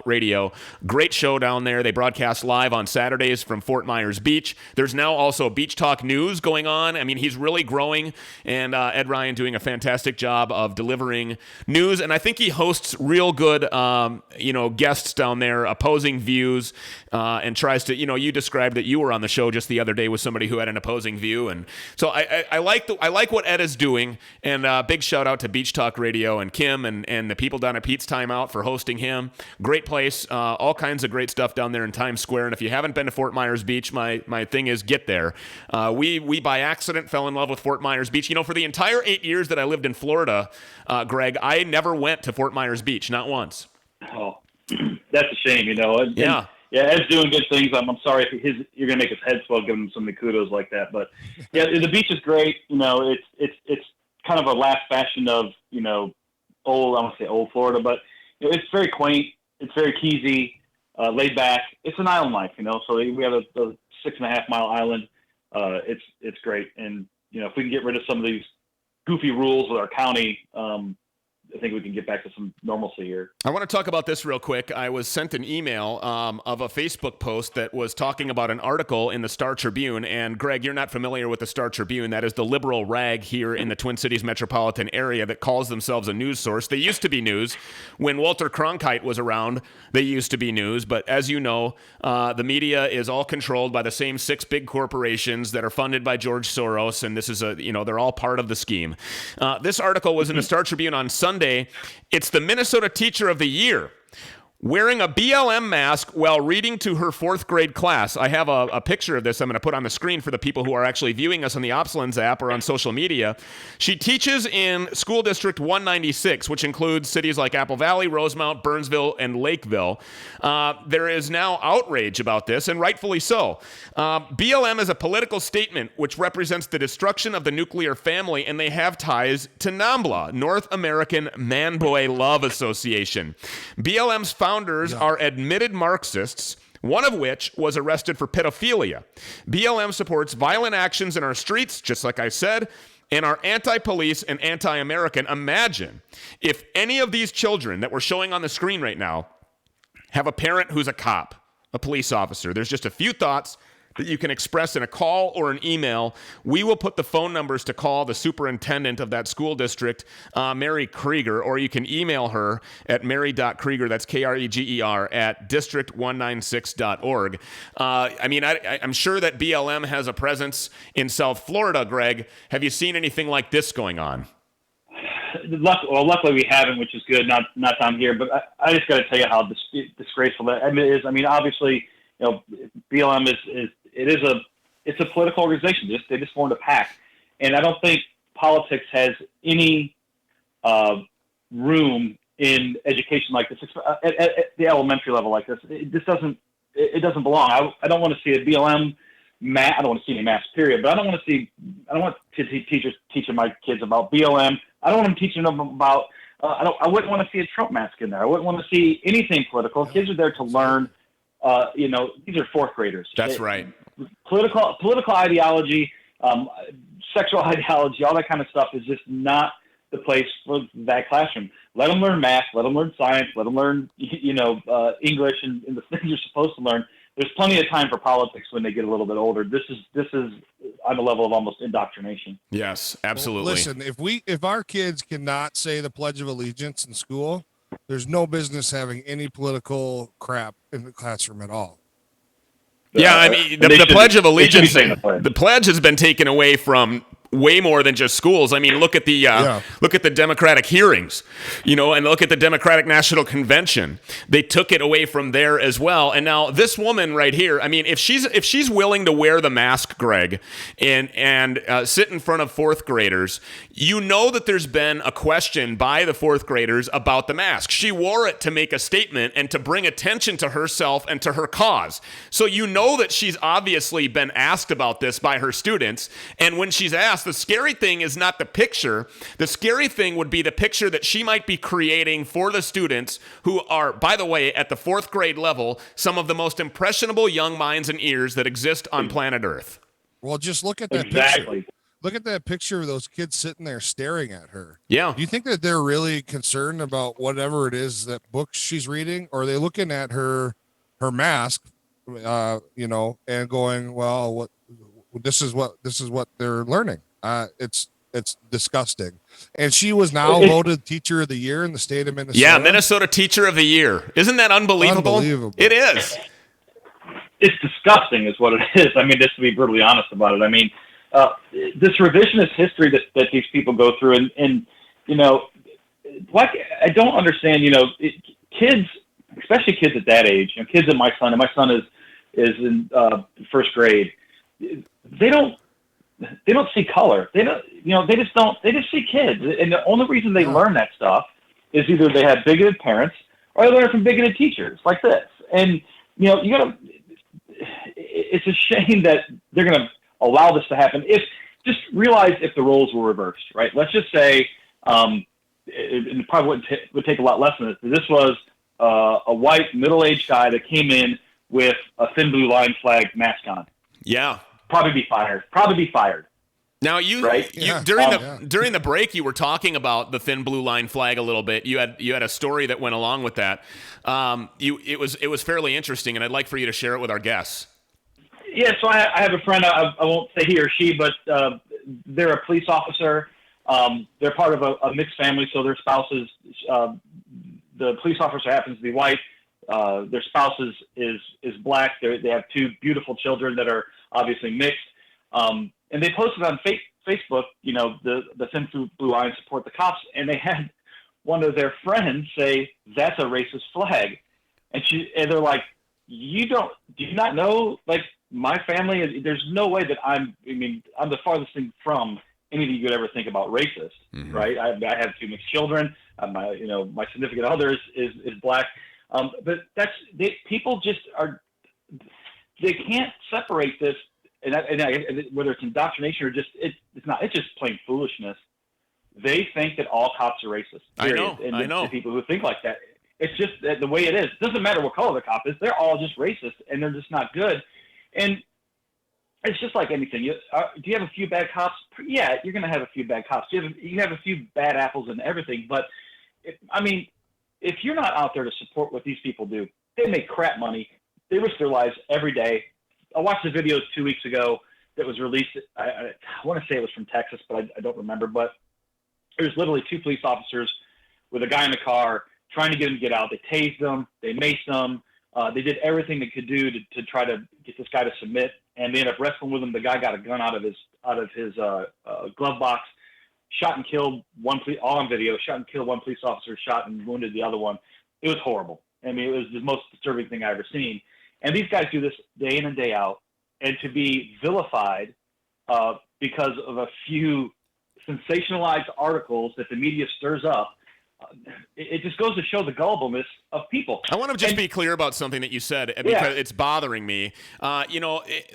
Radio. Great show down there. They broadcast live on Saturdays from Fort Myers Beach. There's now also Beach Talk News going on. I mean, he's really growing, and Ed Ryan doing a fantastic job of delivering news. And I think he hosts real good, guests down there, opposing views, and tries to, you described that you were on the show just the other day with somebody who had an opposing view. And so I like what Ed is doing, and big shout out to Beach Talk Radio and Kim and the people down at Pete's Timeout for hosting him. Great place, all kinds of great stuff down there in Times Square. And if you haven't been to Fort Myers Beach, my thing is get there. We by accident fell in love with Fort Myers Beach. For the entire 8 years that I lived in Florida, Greg, I never went to Fort Myers Beach, not once. Oh, that's a shame, Yeah. Yeah, Ed's doing good things. I'm sorry if you're going to make his head swell giving him so many kudos like that. But, yeah, the beach is great. It's kind of a last fashion of, I want to say old Florida, but it's very quaint. It's very keysy, laid back. It's an island life, So we have a 6.5 mile island. It's great, and if we can get rid of some of these goofy rules with our county, I think we can get back to some normalcy here. I want to talk about this real quick. I was sent an email of a Facebook post that was talking about an article in the Star Tribune. And Greg, you're not familiar with the Star Tribune. That is the liberal rag here in the Twin Cities metropolitan area that calls themselves a news source. They used to be news. When Walter Cronkite was around, they used to be news. But as you know, the media is all controlled by the same 6 big corporations that are funded by George Soros. And this is they're all part of the scheme. This article was in the Star Tribune on Sunday. It's the Minnesota Teacher of the Year wearing a BLM mask while reading to her 4th grade class. I have a picture of this I'm going to put on the screen for the people who are actually viewing us on the Opslens app or on social media. She teaches in School District 196, which includes cities like Apple Valley, Rosemount, Burnsville, and Lakeville. There is now outrage about this, and rightfully so. BLM is a political statement which represents the destruction of the nuclear family, and they have ties to NAMBLA, North American Man-Boy Love Association. BLM's founders are admitted Marxists, one of which was arrested for pedophilia. BLM supports violent actions in our streets, just like I said, and are anti-police and anti-American. Imagine if any of these children that we're showing on the screen right now have a parent who's a cop, a police officer. There's just a few thoughts that you can express in a call or an email. We will put the phone numbers to call the superintendent of that school district, Mary Krieger, or you can email her at mary.krieger, that's Kreger, at district196.org. I'm sure that BLM has a presence in South Florida, Greg. Have you seen anything like this going on? Luckily we haven't, which is good, not down here. But I just got to tell you how disgraceful that is. Obviously, BLM it's a political organization. They just formed a PAC, and I don't think politics has any room in education like this, at the elementary level like this. It doesn't belong. I don't want to see a BLM I don't want to see any mass period, but I don't want teachers teaching my kids about BLM. I don't want them teaching them about. I wouldn't want to see a Trump mask in there. I wouldn't want to see anything political. Kids are there to learn. These are 4th graders. That's right. Political ideology, sexual ideology, all that kind of stuff is just not the place for that classroom. Let them learn math. Let them learn science. Let them learn, English and the things you're supposed to learn. There's plenty of time for politics when they get a little bit older. This is on a level of almost indoctrination. Yes, absolutely. Well, listen, if our kids cannot say the Pledge of Allegiance in school, there's no business having any political crap in the classroom at all. Yeah, the Pledge of Allegiance, the pledge has been taken away from way more than just schools. I mean, look at the Democratic hearings, and look at the Democratic National Convention. They took it away from there as well. And now this woman right here, I mean, if she's willing to wear the mask, Greg, and sit in front of fourth graders, that there's been a question by the fourth graders about the mask. She wore it to make a statement and to bring attention to herself and to her cause. So that she's obviously been asked about this by her students. And when she's asked, the scary thing is not the picture. The scary thing would be the picture that she might be creating for the students who are, by the way, at the fourth grade level, some of the most impressionable young minds and ears that exist on planet Earth. Well, just look at that picture. Look at that picture of those kids sitting there staring at her. Yeah. Do you think that they're really concerned about whatever it is, that book she's reading, or are they looking at her mask, and going, well, this is what they're learning. It's disgusting. And she was now voted Teacher of the Year in the state of Minnesota. Yeah, Minnesota Teacher of the Year. Isn't that unbelievable? It is. It's disgusting is what it is. I mean, just to be brutally honest about it. I mean, this revisionist history that these people go through, and like, I don't understand, kids, especially kids at that age, kids at my son, and my son is in first grade, they don't see color. They just see kids. And the only reason they learn that stuff is either they have bigoted parents or they learn from bigoted teachers like this. And, it's a shame that they're going to allow this to happen. Just realize if the roles were reversed, right? Let's just say, it probably would take a lot less than this. This was a white middle-aged guy that came in with a thin blue line flag mask on. Yeah. Probably be fired. Now Right? during the break, you were talking about the thin blue line flag a little bit. You had a story that went along with that. It was fairly interesting, and I'd like for you to share it with our guests. Yeah, so I have a friend. I won't say he or she, but they're a police officer. They're part of a mixed family, so their spouses. The police officer happens to be white. Their spouse is black. They have two beautiful children that are obviously mixed. And they posted on Facebook, the thin blue line support the cops, and they had one of their friends say, "That's a racist flag," and they're like, do you not know, like, my family? There's no way that I'm the farthest thing from anything you could ever think about racist, right? I have two mixed children. My significant other is black, but people just they can't separate this. And whether it's indoctrination or just it's just plain foolishness. They think that all cops are racist. Period. I know. The people who think like that, it's just the way it is. It doesn't matter what color the cop is; they're all just racist, and they're just not good. And it's just like anything. Do you have a few bad cops? Yeah, you're going to have a few bad cops. You have a few bad apples and everything. But if you're not out there to support what these people do, they make crap money. They risk their lives every day. I watched the video 2 weeks ago that was released. I want to say it was from Texas, but I don't remember. But it was literally two police officers with a guy in the car trying to get him to get out. They tased him. They maced him. They did everything they could do to try to get this guy to submit, and they ended up wrestling with him. The guy got a gun out of his glove box, shot and killed all on video. Shot and killed one police officer, shot and wounded the other one. It was horrible. I mean, it was the most disturbing thing I ever seen. And these guys do this day in and day out, and to be vilified because of a few sensationalized articles that the media stirs up, it just goes to show the gullibleness of people. I want to just be clear about something that you said because it's bothering me.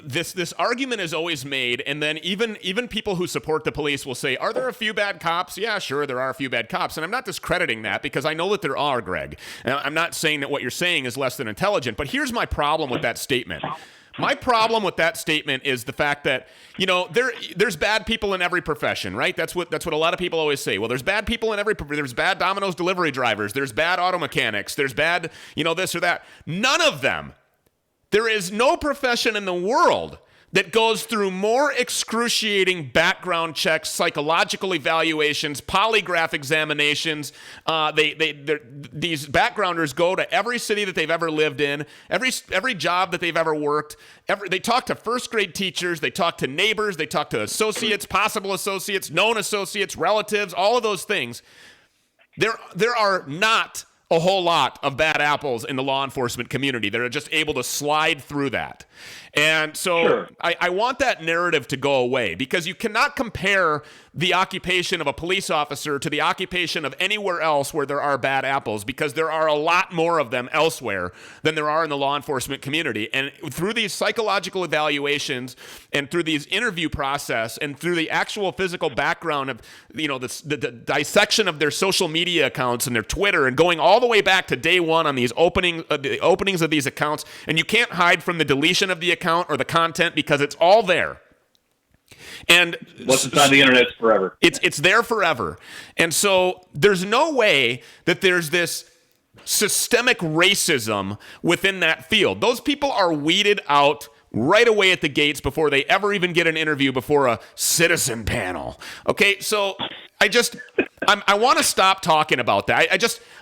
This argument is always made, and then even people who support the police will say, "Are there a few bad cops?" Yeah, sure, there are a few bad cops, and I'm not discrediting that because I know that there are, Greg. And I'm not saying that what you're saying is less than intelligent, but here's my problem with that statement. My problem with that statement is the fact that, there's bad people in every profession, right? That's what a lot of people always say. Well, there's bad people in there's bad Domino's delivery drivers, there's bad auto mechanics, there's bad, this or that. None of them. There is no profession in the world that goes through more excruciating background checks, psychological evaluations, polygraph examinations. These backgrounders go to every city that they've ever lived in, every job that they've ever worked. They talk to first grade teachers, they talk to neighbors, they talk to associates, possible associates, known associates, relatives, all of those things. There are not a whole lot of bad apples in the law enforcement community that are just able to slide through that. And so Sure. I want that narrative to go away, because you cannot compare the occupation of a police officer to the occupation of anywhere else where there are bad apples, because there are a lot more of them elsewhere than there are in the law enforcement community. And through these psychological evaluations and through these interview process and through the actual physical background of, the dissection of their social media accounts and their Twitter, and going all the way back to day one on these the openings of these accounts, and you can't hide from the deletion of the account or the content, because it's all there. And once it's on the internet, it's forever. It's there forever. And so there's no way that there's this systemic racism within that field. Those people are weeded out right away at the gates before they ever even get an interview before a citizen panel. Okay, so I want to stop talking about that.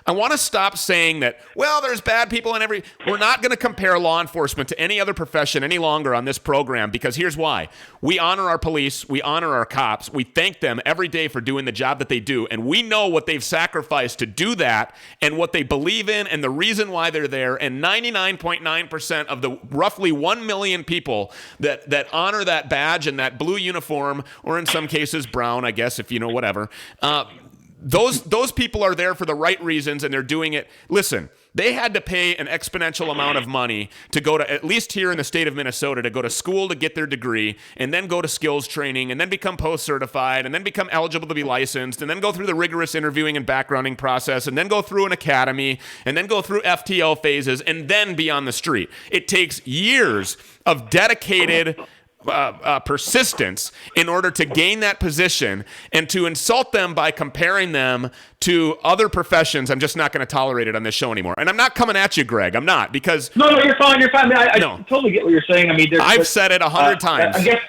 I want to stop saying that, well, there's bad people in every... We're not going to compare law enforcement to any other profession any longer on this program, because here's why. We honor our police. We honor our cops. We thank them every day for doing the job that they do, and we know what they've sacrificed to do that and what they believe in and the reason why they're there, and 99.9% of the roughly 1 million people that honor that badge and that blue uniform, or in some cases brown, I guess, if you know, whatever, those people are there for the right reasons, and they're doing it. Listen, they had to pay an exponential amount of money to go to, at least here in the state of Minnesota, to go to school to get their degree, and then go to skills training, and then become post-certified, and then become eligible to be licensed, and then go through the rigorous interviewing and backgrounding process, and then go through an academy, and then go through FTL phases, and then be on the street. It takes years of dedicated persistence in order to gain that position, and to insult them by comparing them to other professions. I'm just not going to tolerate it on this show anymore. And I'm not coming at you, Greg. I'm not, because No, you're fine. You're fine. I totally get what you're saying. I mean, I've said it 100 times. I guess.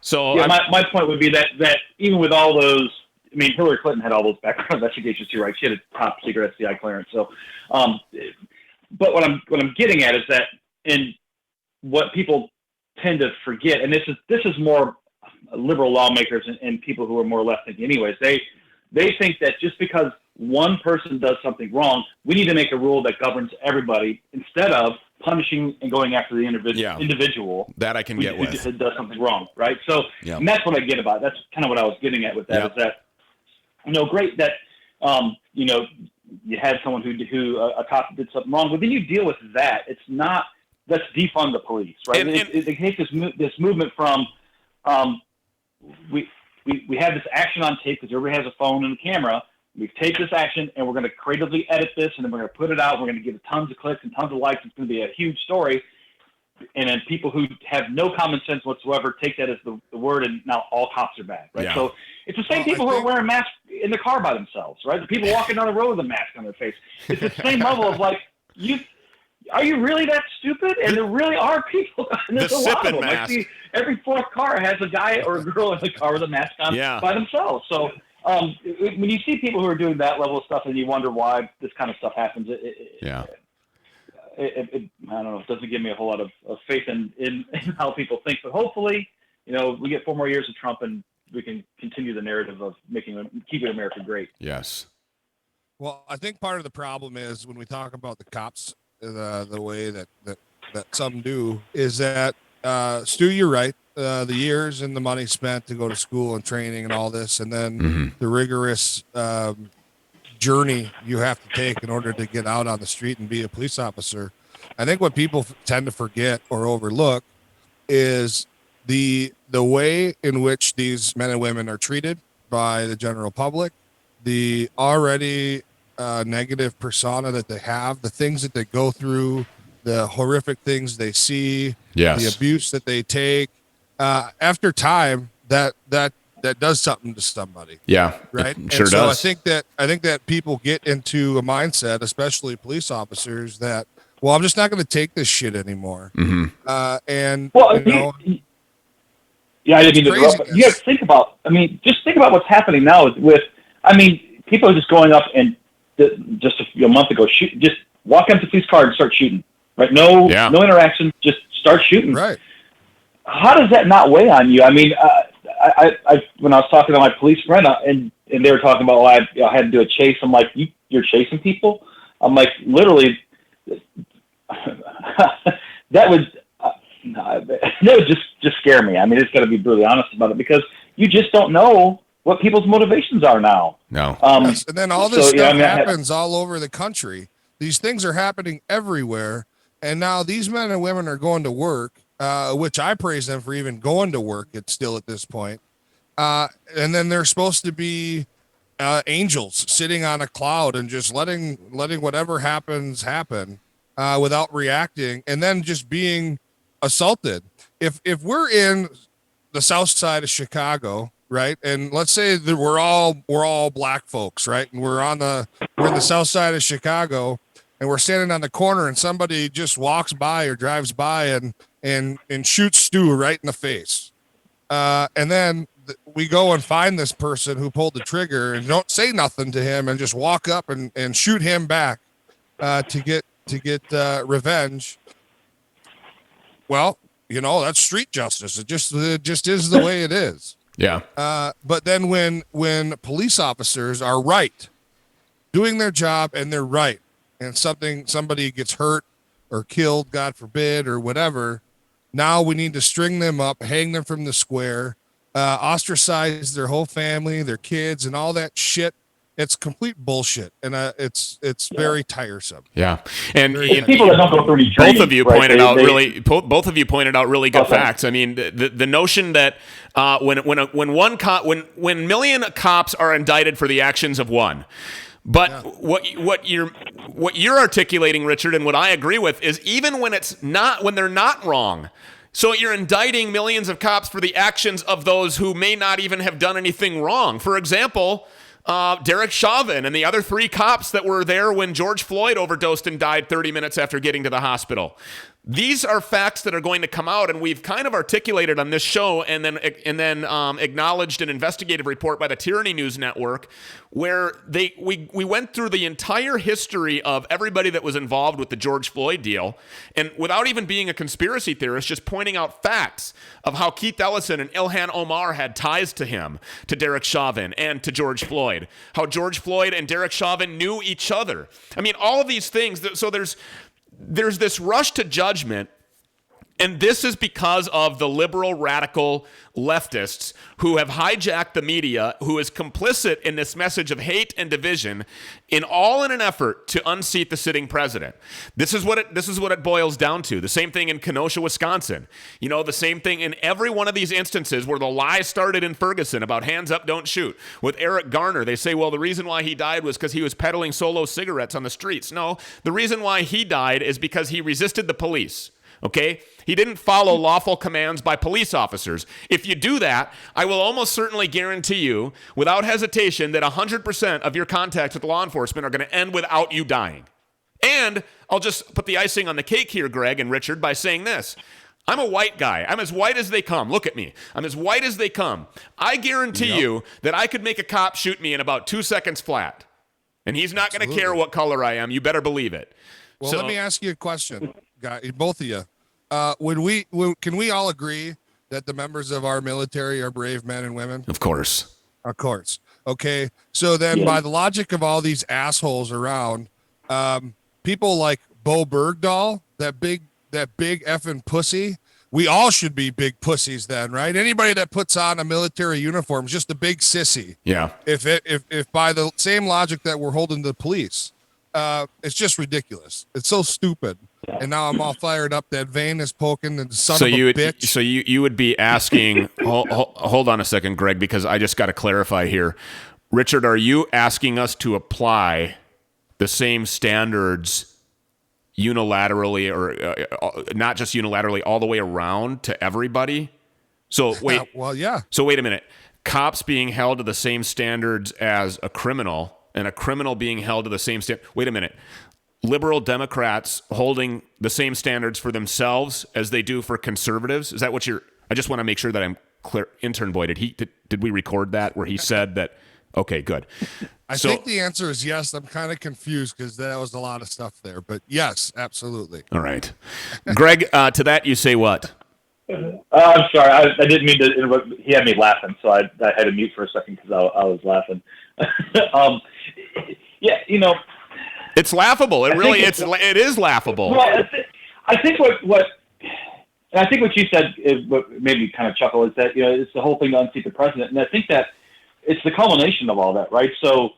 So yeah, my point would be that even with all those, I mean, Hillary Clinton had all those background investigations too, right? She had a top secret SCI clearance. So, but what I'm getting at is that in what people tend to forget, and this is more liberal lawmakers and people who are more left thinking anyways, they think that just because one person does something wrong, we need to make a rule that governs everybody, instead of punishing and going after the individual that I can get with who does something wrong, right? So and that's what I get about it. That's kind of what I was getting at with that, is that, great that you had someone who a cop did something wrong, but then you deal with that. It's not, let's defund the police, right? They take this movement from we have this action on tape because everybody has a phone and a camera. We take this action and we're going to creatively edit this, and then we're going to put it out. We're going to give it tons of clicks and tons of likes. It's going to be a huge story. And then people who have no common sense whatsoever take that as the word, and now all cops are bad, right? Yeah. So it's the same people who are wearing masks in the car by themselves, right? The people walking down the road with a mask on their face. It's the same level of like, are you really that stupid? And there really are people, and there's a lot of them. I see every fourth car has a guy or a girl in the car with a mask on by themselves. So when you see people who are doing that level of stuff, and you wonder why this kind of stuff happens, I don't know, it doesn't give me a whole lot of faith in how people think. But hopefully, we get 4 more years of Trump, and we can continue the narrative of keeping America great. Yes. Well, I think part of the problem is when we talk about the cops, the way that some do, is that Stu, you're right. The years and the money spent to go to school and training and all this, and then the rigorous journey you have to take in order to get out on the street and be a police officer. I think what people tend to forget or overlook is the way in which these men and women are treated by the general public, the already negative persona that they have, the things that they go through, the horrific things they see, the abuse that they take. After time, that does something to somebody. Yeah, It right. sure so does. I think that people get into a mindset, especially police officers, that I'm just not going to take this shit anymore. Yeah, I didn't mean to interrupt, but you have to think about, just think about what's happening now with, people are just going up and just a month ago, just walk up to the police car and start shooting, right? No interaction, just start shooting. Right. How does that not weigh on you? I when I was talking to my police friend and they were talking about, I had to do a chase. I'm like, you're chasing people? I'm like, literally, that would just scare me. It's got to be brutally honest about it, because you just don't know what people's motivations are now. No. Yes, and then all this stuff happens all over the country. These things are happening everywhere. And now these men and women are going to work, which I praise them for even going to work. It's still at this point. And then they're supposed to be angels sitting on a cloud and just letting whatever happens happen without reacting, and then just being assaulted. If we're in the south side of Chicago, right, and let's say that we're all black folks, right, and we're in the south side of Chicago, and we're standing on the corner, and somebody just walks by or drives by and shoots Stu right in the face, and then we go and find this person who pulled the trigger and don't say nothing to him and just walk up and shoot him back to get revenge. Well, that's street justice. It just is the way it is. Yeah. But then when police officers are right, doing their job, and they're right, and somebody gets hurt or killed, God forbid, or whatever, now we need to string them up, hang them from the square, ostracize their whole family, their kids, and all that shit. It's complete bullshit, and it's very tiresome. Yeah, and people that don't go through any training, both of you pointed out really good facts. The notion that when million cops are indicted for the actions of one. But what you're articulating, Richard, and what I agree with, is even when they're not wrong. So you're indicting millions of cops for the actions of those who may not even have done anything wrong. For example, Derek Chauvin and the other 3 cops that were there when George Floyd overdosed and died 30 minutes after getting to the hospital. These are facts that are going to come out, and we've kind of articulated on this show and then acknowledged an investigative report by the Tyranny News Network, where we went through the entire history of everybody that was involved with the George Floyd deal, and without even being a conspiracy theorist, just pointing out facts of how Keith Ellison and Ilhan Omar had ties to him, to Derek Chauvin, and to George Floyd. How George Floyd and Derek Chauvin knew each other. All of these things. So there's this rush to judgment, and this is because of the liberal radical leftists who have hijacked the media, who is complicit in this message of hate and division, in an effort to unseat the sitting president. This is what it boils down to. The same thing in Kenosha, Wisconsin. The same thing in every one of these instances where the lie started in Ferguson about hands up, don't shoot. With Eric Garner, they say, well, the reason why he died was because he was peddling solo cigarettes on the streets. No, the reason why he died is because he resisted the police. Okay? He didn't follow lawful commands by police officers. If you do that, I will almost certainly guarantee you, without hesitation, that 100% of your contacts with law enforcement are going to end without you dying. And I'll just put the icing on the cake here, Greg and Richard, by saying this. I'm a white guy. I'm as white as they come. Look at me. I'm as white as they come. I guarantee you that I could make a cop shoot me in about 2 seconds flat. And he's not going to care what color I am. You better believe it. Well, let me ask you a question, guys, both of you. Can we all agree that the members of our military are brave men and women? Of course. Okay. So then by the logic of all these assholes around, people like Bo Bergdahl, that big effing pussy, we all should be big pussies then, right? Anybody that puts on a military uniform is just a big sissy. Yeah. If by the same logic that we're holding the police, it's just ridiculous. It's so stupid. And now I'm all fired up. That vein is poking, and son of a bitch. So you would be asking, hold on a second, Greg, because I just got to clarify here. Richard, are you asking us to apply the same standards unilaterally, or not just unilaterally, all the way around to everybody? So wait. Well, yeah. So wait a minute. Cops being held to the same standards as a criminal, and a criminal being held to the same standard. Wait a minute. Liberal Democrats holding the same standards for themselves as they do for conservatives? Is that what I just want to make sure that I'm intern boy, did we record that where he said that? Okay, good. I think the answer is yes. I'm kind of confused because there was a lot of stuff there, but yes, absolutely. All right. Greg, to that you say what? I'm sorry. I didn't mean to interrupt. He had me laughing, so I had to mute for a second because I was laughing. Yeah, it's laughable. It is laughable. Well, I think what you said is what made me kind of chuckle is that it's the whole thing to unseat the president, and I think that it's the culmination of all that, right? So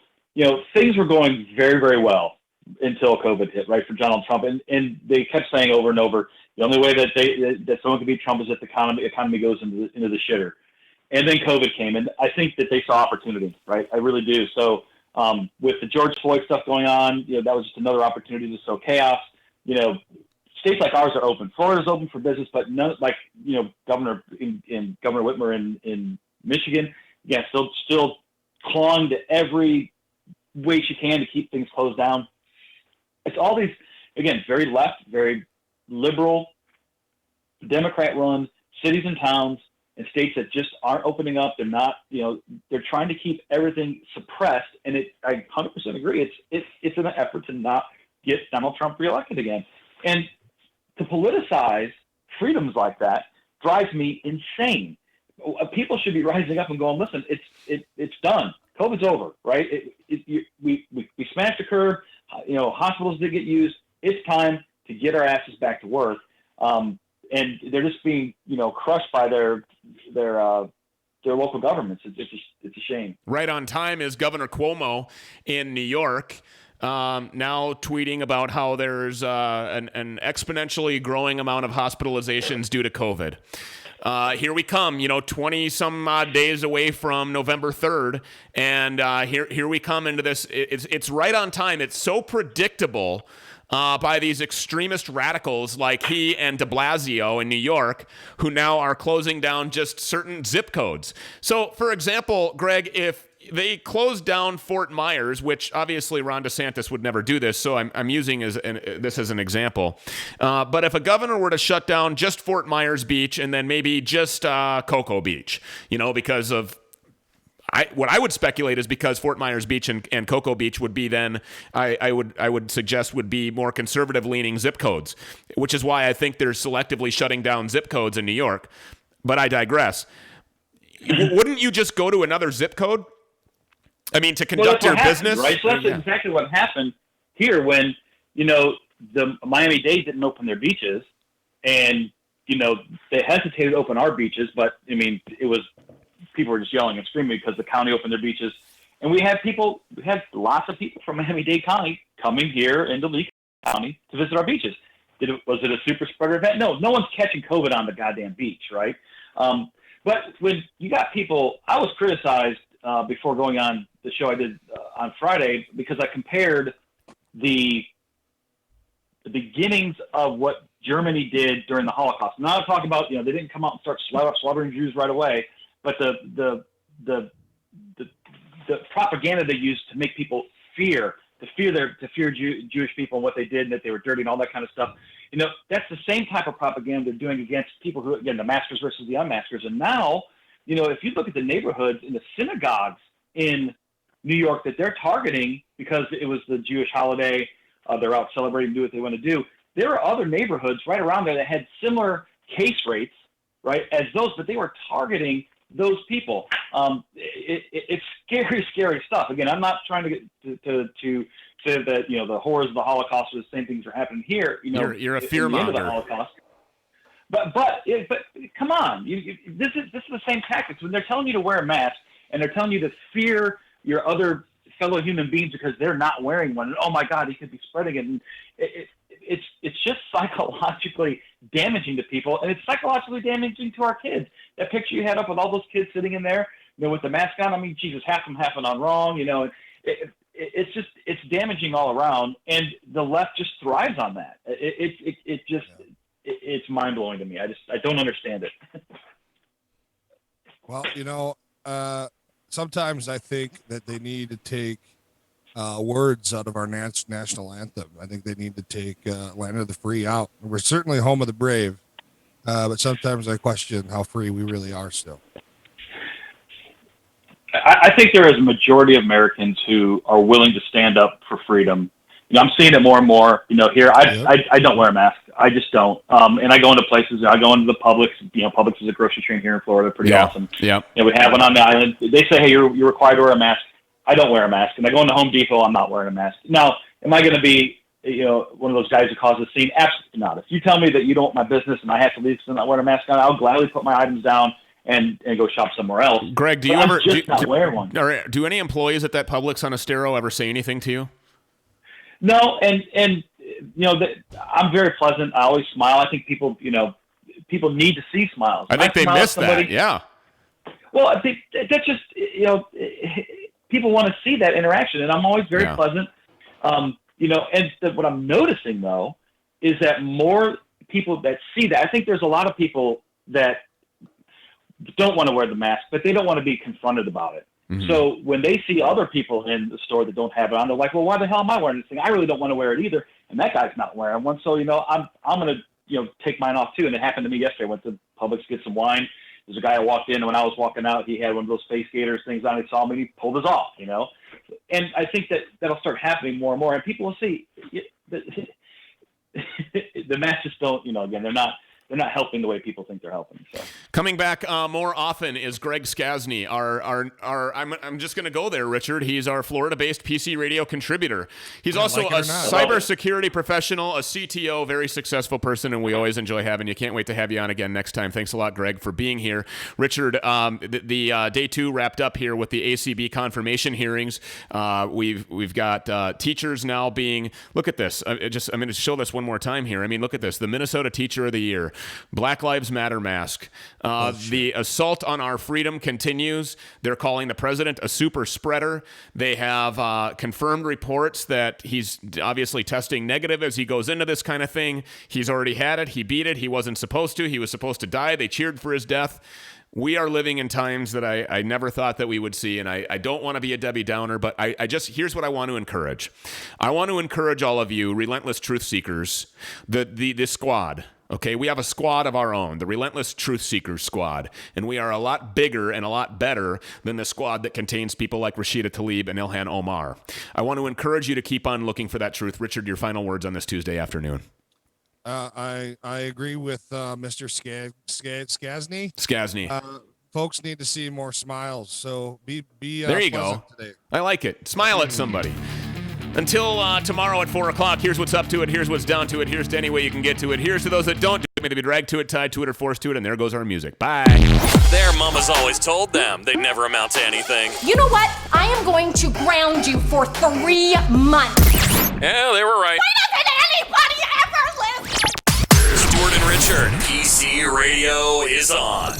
things were going very, very well until COVID hit, right, for Donald Trump, and they kept saying over and over, the only way that someone can beat Trump is if the economy goes into the shitter. And then COVID came, and I think that they saw opportunity, right? I really do. So with the George Floyd stuff going on, that was just another opportunity to sow chaos. States like ours are open. Florida's open for business, but none, like Governor Whitmer in Michigan, still clawing to every way she can to keep things closed down. It's all these, again, very left, very liberal, Democrat-run cities and towns and states that just aren't opening up. They're not, they're trying to keep everything suppressed. And I 100% agree. It's an effort to not get Donald Trump reelected again. And to politicize freedoms like that drives me insane. People should be rising up and going, listen, it's done. COVID's over, right? We smashed the curve. Hospitals did get used. It's time to get our asses back to work. And they're just being, crushed by their local governments. It's a shame. Right on time is Governor Cuomo in New York. Now tweeting about how there's an exponentially growing amount of hospitalizations due to COVID. Here we come, 20 some odd days away from November 3rd. And here we come into this. It's right on time. It's so predictable by these extremist radicals like he and de Blasio in New York, who now are closing down just certain zip codes. So, for example, Greg, if they closed down Fort Myers, which obviously Ron DeSantis would never do this, so I'm using this as an example. But if a governor were to shut down just Fort Myers Beach and then maybe just Cocoa Beach, because of what I would speculate is because Fort Myers Beach and Cocoa Beach would be then, I would suggest would be more conservative leaning zip codes, which is why I think they're selectively shutting down zip codes in New York. But I digress. Wouldn't you just go to another zip code? I mean, to conduct your business? Right? So that's exactly what happened here when, the Miami-Dade didn't open their beaches and, they hesitated to open our beaches, but it was, people were just yelling and screaming because the county opened their beaches. And we had lots of people from Miami-Dade County coming here into Lee County to visit our beaches. Was it a super spreader event? No one's catching COVID on the goddamn beach, right? But when you got people, I was criticized before going on the show I did on Friday because I compared the beginnings of what Germany did during the Holocaust. Now I'm talking about, they didn't come out and start slaughtering Jews right away, but the propaganda they used to make people fear Jewish people and what they did and that they were dirty and all that kind of stuff. That's the same type of propaganda they're doing against people who, again, the maskers versus the unmaskers. And now, if you look at the neighborhoods in the synagogues in New York that they're targeting because it was the Jewish holiday, they're out celebrating, do what they want to do. There are other neighborhoods right around there that had similar case rates, right, as those, but they were targeting those people. It's scary, scary stuff. Again, I'm not trying to get to say that the horrors of the Holocaust are the same things are happening here. You're a fearmonger. But come on, this is the same tactics when they're telling you to wear a mask and they're telling you to fear your other fellow human beings because they're not wearing one. And, oh my God, he could be spreading it. And it's just psychologically damaging to people, and it's psychologically damaging to our kids. That picture you had up with all those kids sitting in there, with the mask on. I mean, Jesus, half of them happened on wrong. It's damaging all around, and the left just thrives on that. It's mind blowing to me. I don't understand it. Well, sometimes I think that they need to take words out of our national anthem. I think they need to take Land of the Free out. We're certainly home of the brave, But sometimes I question how free we really are still. I think there is a majority of Americans who are willing to stand up for freedom. I'm seeing it more and more. Here I don't wear a mask. I just don't. And I go into places. I go into the Publix. Publix is a grocery chain here in Florida. Pretty awesome. Yeah. We have one on the island. They say, hey, you're required to wear a mask. I don't wear a mask. And I go into Home Depot. I'm not wearing a mask. Now, am I going to be one of those guys who causes a scene? Absolutely not. If you tell me that you don't want my business and I have to leave because I'm not wearing a mask on, I'll gladly put my items down and go shop somewhere else. Greg, do you ever not wear one? Do any employees at that Publix on Estero ever say anything to you? No, and I'm very pleasant. I always smile. I think people need to see smiles. I think they miss that. Yeah. Well, I think that's just people want to see that interaction, and I'm always very pleasant. And what I'm noticing though is that more people that see that. I think there's a lot of people that don't want to wear the mask, but they don't want to be confronted about it. Mm-hmm. So when they see other people in the store that don't have it on, they're like, well, why the hell am I wearing this thing? I really don't want to wear it either. And that guy's not wearing one. So, I'm going to, take mine off too. And it happened to me yesterday. I went to Publix to get some wine. There's a guy who walked in, and when I was walking out, he had one of those face gaiters things on. He saw me, and he pulled his off, And I think that'll start happening more and more. And people will see the masks just don't, again, they're not helping the way people think they're helping. So. Coming back more often is Greg Scasny. I'm just going to go there, Richard. He's our Florida-based PC Radio contributor. He's also a cybersecurity professional, a CTO, very successful person, and we always enjoy having you. Can't wait to have you on again next time. Thanks a lot, Greg, for being here. Richard, the day 2 wrapped up here with the ACB confirmation hearings. We've got teachers now being. Look at this. I'm going to show this one more time here. I mean, look at this. The Minnesota Teacher of the Year. Black Lives Matter mask. The assault on our freedom continues. They're calling the president a super spreader. They have confirmed reports that he's obviously testing negative as he goes into this kind of thing. He's already had it. He beat it. He wasn't supposed to. He was supposed to die. They cheered for his death. We are living in times that I never thought that we would see, and I don't want to be a Debbie Downer, but here's what I want to encourage. I want to encourage all of you relentless truth seekers, the squad. Okay, we have a squad of our own, the Relentless Truth Seekers squad, and we are a lot bigger and a lot better than the squad that contains people like Rashida Tlaib and Ilhan Omar. I want to encourage you to keep on looking for that truth. Richard, your final words on this Tuesday afternoon. I agree with Mr. Scasny. Scasny. Folks need to see more smiles, so be there you go. Today. I like it. Smile at somebody. Until tomorrow at 4 o'clock, here's what's up to it, here's what's down to it, here's to any way you can get to it, here's to those that don't do it, may they be dragged to it, tied to it, or forced to it, and there goes our music. Bye. Their mamas always told them they'd never amount to anything. You know what? I am going to ground you for 3 months. Yeah, they were right. Why doesn't anybody ever listen? Stuart and Richard, PC Radio is on.